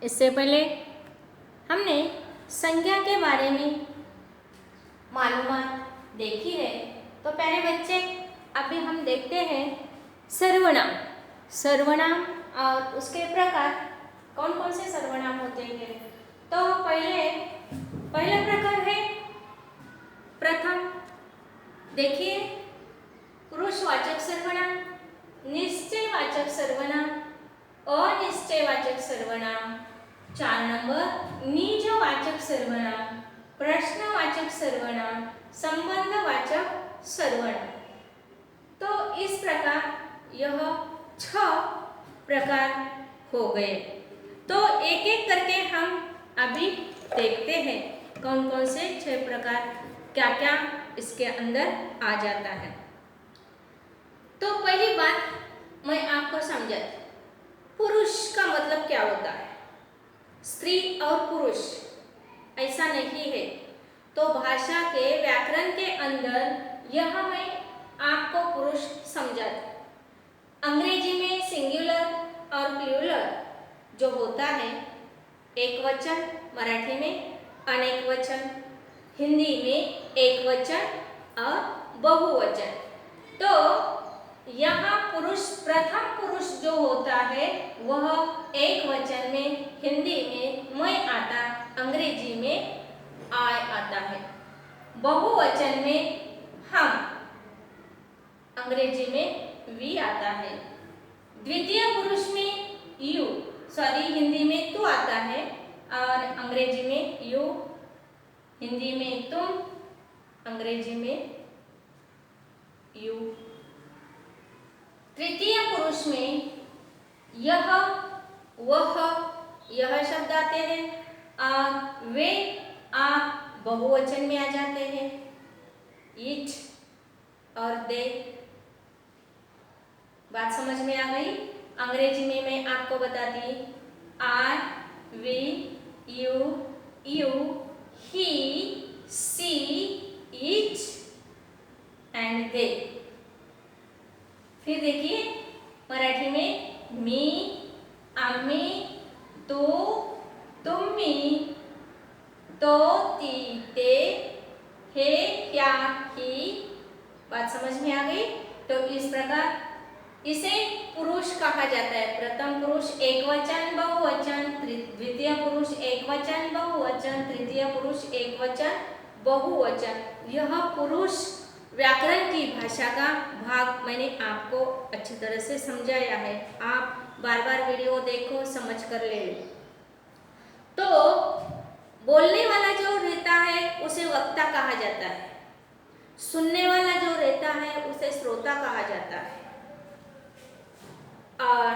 इससे पहले हमने संज्ञा के बारे में मालूमात देखी है। तो प्यारे बच्चे, अभी हम देखते हैं सर्वनाम। सर्वनाम और उसके प्रकार कौन कौन से सर्वनाम होते हैं। तो पहला प्रकार है प्रथम। देखिए, पुरुषवाचक सर्वनाम, निश्चयवाचक सर्वनाम, अनिश्चयवाचक सर्वनाम। 4 नंबर निजवाचक सर्वनाम, प्रश्नवाचक सर्वनाम, संबंधवाचक सर्वनाम। तो इस प्रकार यह 6 प्रकार हो गए। तो एक एक करके हम अभी देखते हैं कौन कौन से 6 प्रकार, क्या क्या इसके अंदर आ जाता है। तो पहली बात मैं आपको समझाती, पुरुष का मतलब क्या होता है। स्त्री और पुरुष ऐसा नहीं है। तो भाषा के व्याकरण के अंदर यह मैं आपको पुरुष समझाती। अंग्रेजी में सिंगुलर और प्लूरल जो होता है, एक वचन, मराठी में अनेक वचन, हिंदी में एक वचन और बहुवचन। तो यहाँ पुरुष, प्रथम पुरुष जो होता है वह एक वचन में, हिंदी में मैं आता, अंग्रेजी में I आता है। बहुवचन में हम, अंग्रेजी में we आता है। द्वितीय पुरुष में you, हिंदी में तू आता है और अंग्रेजी में you, हिंदी में तुम, अंग्रेजी में you। तृतीय पुरुष में यह, वह, यह शब्द आते हैं और वे, आप बहुवचन में आ जाते हैं, इट और दे। बात समझ में आ गई। अंग्रेजी में मैं आपको बताती, I, we, you, he, she, it and they. फिर देखिए मराठी में मी, आम्ही, तू, तुम्ही, तो, ती, ते, हे, क्या, ही। बात समझ में आ गई। तो इस प्रकार इसे पुरुष कहा जाता है। प्रथम पुरुष एक वचन बहुवचन, द्वितीय पुरुष एक वचन बहुवचन, तृतीय पुरुष एक वचन बहुवचन। यह पुरुष व्याकरण की भाषा का भाग मैंने आपको अच्छी तरह से समझाया है। आप बार बार वीडियो देखो, समझ कर ले लो। तो बोलने वाला जो रहता है उसे वक्ता कहा जाता है। सुनने वाला जो रहता है उसे श्रोता कहा जाता है। और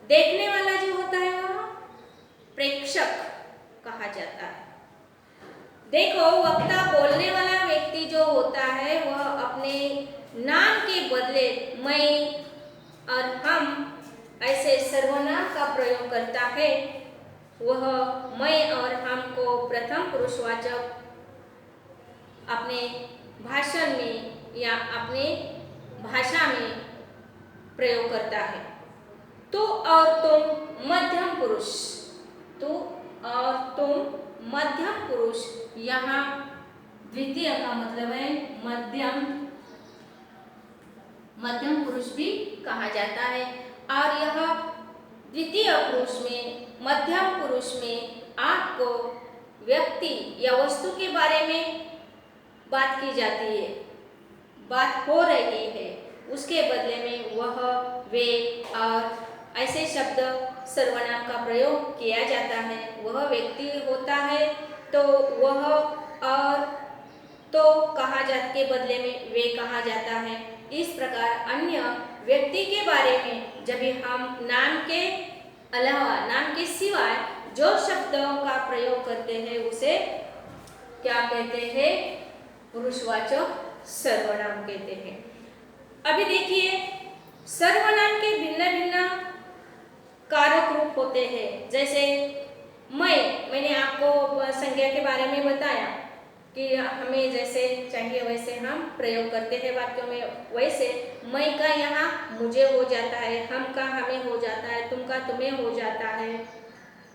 देखने वाला जो होता है वह प्रेक्षक कहा जाता है। देखो, वक्ता, बोलने वाला व्यक्ति जो होता है वह अपने नाम के बदले मैं और हम ऐसे सर्वनाम का प्रयोग करता है। वह मैं और हम को प्रथम पुरुषवाचक अपने भाषण में या अपने भाषा में प्रयोग करता है। तू और तुम मध्यम पुरुष, तू और तुम मध्यम पुरुष, यहाँ द्वितीय का मतलब है मध्यम, मध्यम पुरुष भी कहा जाता है। और यह द्वितीय पुरुष में, मध्यम पुरुष में आपको व्यक्ति या वस्तु के बारे में बात की जाती है, बात हो रही है, उसके बदले में वह, वे और ऐसे शब्द सर्वनाम का प्रयोग किया जाता है। वह व्यक्ति होता है तो वह और तो कहा जाता के बदले में वे कहा जाता है। इस प्रकार अन्य व्यक्ति के बारे में जब हम नाम के अलावा, नाम के सिवाय जो शब्दों का प्रयोग करते हैं उसे क्या कहते हैं, पुरुषवाचक सर्वनाम कहते हैं। अभी देखिए, सर्वनाम के भिन्न भिन्न कारक रूप होते हैं। जैसे मैंने आपको संज्ञा के बारे में बताया कि हमें जैसे चाहिए वैसे हम प्रयोग करते हैं वाक्यों में। वैसे मैं का यहाँ मुझे हो जाता है, हम का हमें हो जाता है, तुम का तुम्हें हो जाता है।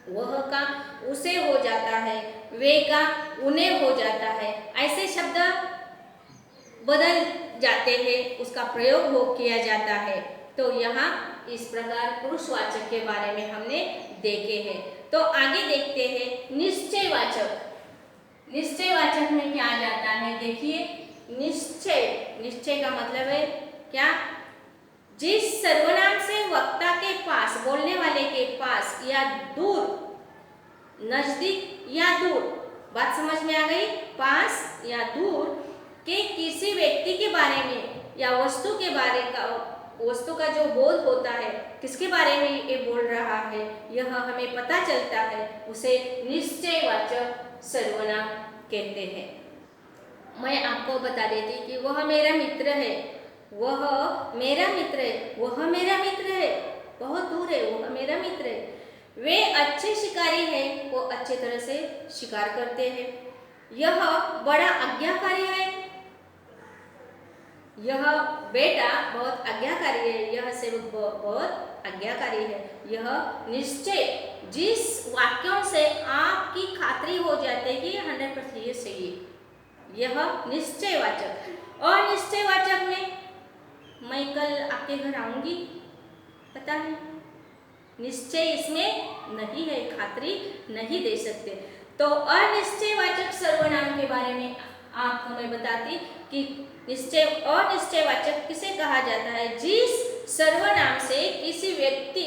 वह का उसे हो जाता है, वे का उन्हें हो जाता है, ऐसे शब्द बदल जाते हैं, उसका प्रयोग हो किया जाता है। तो यहाँ इस प्रकार पुरुषवाचक के बारे में हमने देखे हैं। तो आगे देखते हैं निश्चयवाचक। निश्चयवाचक में क्या आ जाता है, देखिए निश्चय, निश्चय का मतलब है क्या, जिस सर्वनाम से वक्ता के पास, बोलने वाले के पास या दूर, नजदीक या दूर, बात समझ में आ गई, पास या दूर के किसी व्यक्ति के बारे में या वस्तु के बारे का, वस्तु का जो बोध होता है, किसके बारे में ये बोल रहा है, यह हमें पता चलता है, उसे निश्चयवाचक सर्वनाम कहते हैं। मैं आपको बता देती कि वह मेरा मित्र है, वह मेरा मित्र है, वह मेरा मित्र है, बहुत दूर है, वह मेरा मित्र है। वे अच्छे शिकारी हैं, वो अच्छे तरह से शिकार करते हैं। यह बड़ा आज्ञाकारी है, यह बेटा बहुत आज्ञाकारी है, यह सेवक बहुत आज्ञाकारी है। यह निश्चय, जिस वाक्यों से आपकी खातरी हो जाती है कि 100% ये सही है, यह निश्चयवाचक। और निश्चयवाचक में मैं कल आपके घर आऊंगी, पता नहीं, निश्चय इसमें नहीं है, खातरी नहीं दे सकते। तो अनिश्चयवाचक सर्वनाम के बारे में आपको मैं बताती कि निश्चय और निश्चयवाचक किसे कहा जाता है, जिस सर्वनाम से किसी व्यक्ति,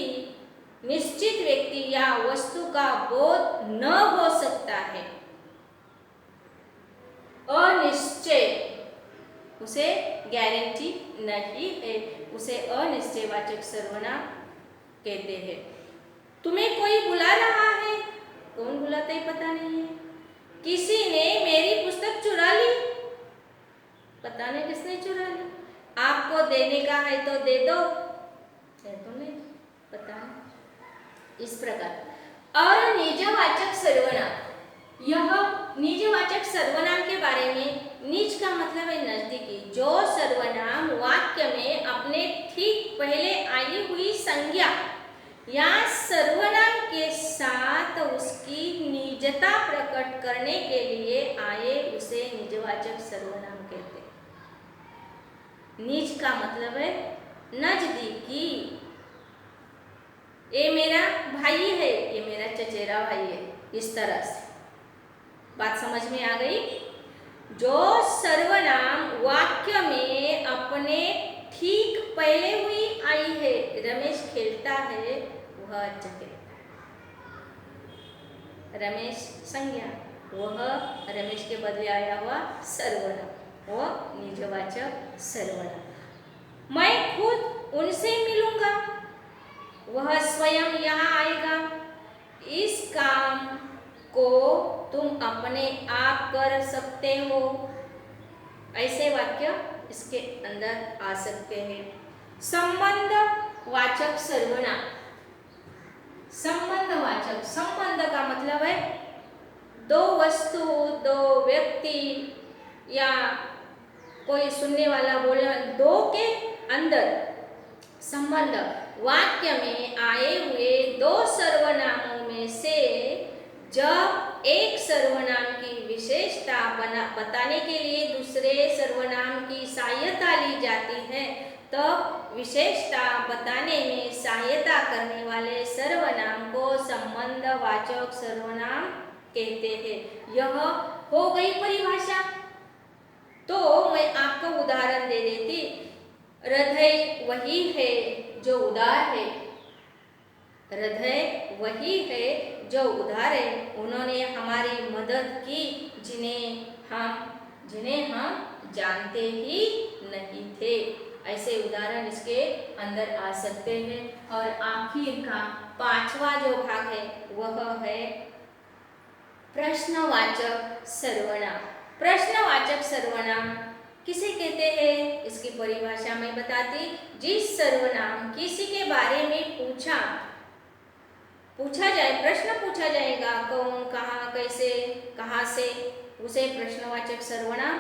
निश्चित व्यक्ति या वस्तु का बोध न हो सकता है। अनिश्चय, उसे गारंटी नहीं है, उसे अनिश्चयवाचक सर्वनाम कहते हैं। तुम्हें कोई बुला रहा है, कौन बुलाता है पता नहीं है। किसी ने मेरी पुस्तक चुरा ली, पता नहीं किसने चुरा ली। आपको देने का है तो दे दो, है तो नहीं, पता नहीं। इस प्रकार। और निजवाचक सर्वनाम, यह निजवाचक सर्वनाम के बारे में, निज का मतलब है नजदीकी, जो सर्वनाम वाक्य में अपने ठीक पहले आई हुई संज्ञा या सर्वनाम के साथ उसकी निजता प्रकट करने के लिए आए, उसे निजवाचक सर्वनाम कहते हैं। निज का मतलब है नजदीकी, ये मेरा भाई है, ये मेरा चचेरा भाई है, इस तरह से। बात समझ में आ गई। जो सर्वनाम वाक्य में अपने ठीक पहले हुई आई है, रमेश खेलता है, वह अच्छा खेलता है। रमेश संज्ञा, वह रमेश के बदले आया हुआ सर्वनाम, वह निजवाचक सर्वनाम। मैं खुद उनसे मिलूंगा, वह स्वयं यहाँ आएगा। इस काम को तुम अपने आप कर सकते हो, ऐसे वाक्य इसके अंदर आ सकते हैं। संबंध वाचक सर्वनाम, संबंधवाचक, संबंध का मतलब है दो वस्तु, दो व्यक्ति या कोई सुनने वाला बोलने, दो के अंदर संबंध। वाक्य में आए हुए दो सर्वनामों में से जब एक सर्वनाम की विशेषता बताने के लिए दूसरे सर्वनाम की सहायता ली जाती है, तब विशेषता बताने में सहायता करने वाले सर्वनाम को संबंधवाचक सर्वनाम कहते हैं। यह हो गई परिभाषा। तो मैं आपको उदाहरण दे देती। हृदय वही है जो उदार है, हृदय वही है जो उदार है। उन्होंने हमारी मदद की जिन्हें हम जानते ही नहीं थे। ऐसे उदाहरण इसके अंदर आ सकते हैं। और आखिर का पांचवा जो भाग है वह है प्रश्नवाचक सर्वनाम। प्रश्नवाचक सर्वनाम किसे कहते हैं, इसकी परिभाषा मैं बताती। जिस सर्वनाम किसी के बारे में पूछा जाए, प्रश्न पूछा जाएगा, कौन, कहाँ, कैसे, कहाँ से, उसे प्रश्नवाचक सर्वनाम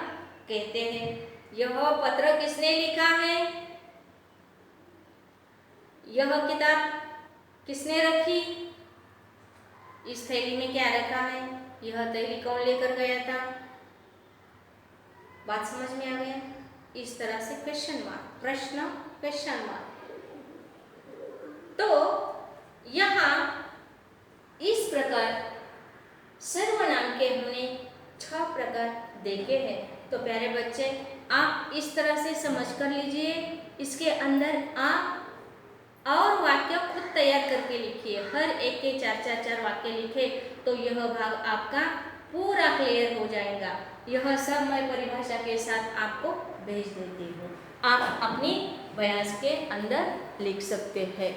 कहते हैं। यह पत्र किसने लिखा है, यह किताब किसने रखी, इस थैली में क्या रखा है, यह थैली कौन लेकर गया था। बात समझ में आ गया। इस तरह से क्वेश्चन मार्क, प्रश्न क्वेश्चन मार्क। तो यहाँ इस प्रकार सर्वनाम के हमने 6 प्रकार देखे हैं। तो प्यारे बच्चे, आप इस तरह से समझ कर लीजिए। इसके अंदर आप और वाक्य खुद तैयार करके लिखिए। हर एक के 4 वाक्य लिखे तो यह भाग आपका पूरा क्लियर हो जाएगा। यह सब मैं परिभाषा के साथ आपको भेज देती हूँ, आप अपनी बयास के अंदर लिख सकते हैं।